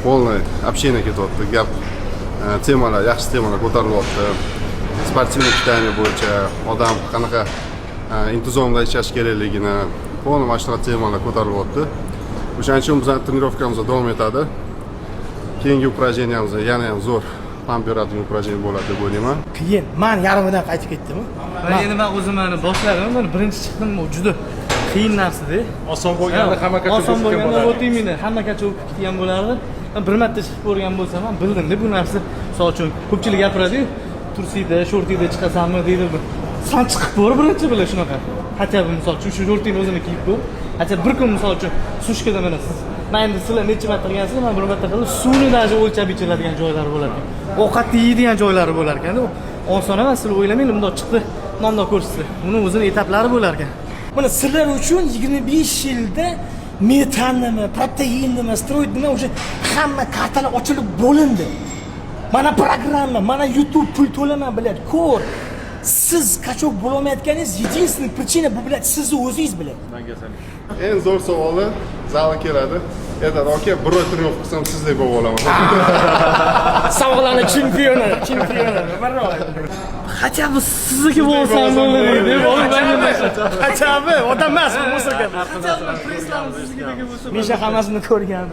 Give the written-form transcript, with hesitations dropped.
полный общение ketyapti. Gap temalar, yaxshi temalar ko'tarilyapti. Sportivniy pitание bo'yicha odam qanaqa intizomda ishlash kerakligini, полный mana shunaqa temalar ko'tarilyapti. O'shaning uchun bizning trenirovkamiz davom etadi. Keyingi упражнениямыз yana ham zo'r pump beradigan упражнение bo'ladi deb o'ylayman. Qiyin. Men yarmidan qaytib ketdim. Endi men o'zimni boshladim. Birinchi chiqdim, u juda qiyin narsa-da. Oson bo'lganda hamma katta oson bo'lganda o'tmaydi. Hamma katta o'tib ketgan bo'lardi. Men bir marta chiqib ko'rgan bo'lsam ham bildim-da bu narsa. Misol uchun ko'pchilik gapiradi-yu, tursida, shortida chiqasanmi deydi. San chiqib ko'r birinchi bilan shunaqa. Hatto misol uchun shu shortini o'zini kiyib ko'r. Hatto bir kun misol uchun sushkada mana siz men endi sizlar necha marta qilgansiz, men bir marta qildim, suvni даже o'lchab ichiladigan joylari bo'lar ekan. Ovqatni yeydigan joylari bo'lar ekan. Oson emas, siz o'ylamang, bundoq chiqdi, nonda ko'rsatdi. Uni o'zini etaplari bo'lar ekan. Mana sizlar uchun 25 yilda metanmi, proteinnimi, steroidnimi o'sha hamma kartalar ochilib bo'lindi. Mana programma, mana YouTube pul to'lama biladi. Ko'r. Siz qachon bo'lolmayotganingiz единственный причина bu biladi, sizni o'zingiz biladi. Eng zo'r savoli zalga keladi. Aytadi, "Aka, bir oy trenirovka qilsam sizdek bo'lib olaman." Sog'lani chempioni. Хотя бы sizniki bo'lsam bo'ldi deydi. Qachon odam emas bu musulmon. Хотя бы preslarim siznikidagi bo'lsa. Misha hammasini ko'rgan.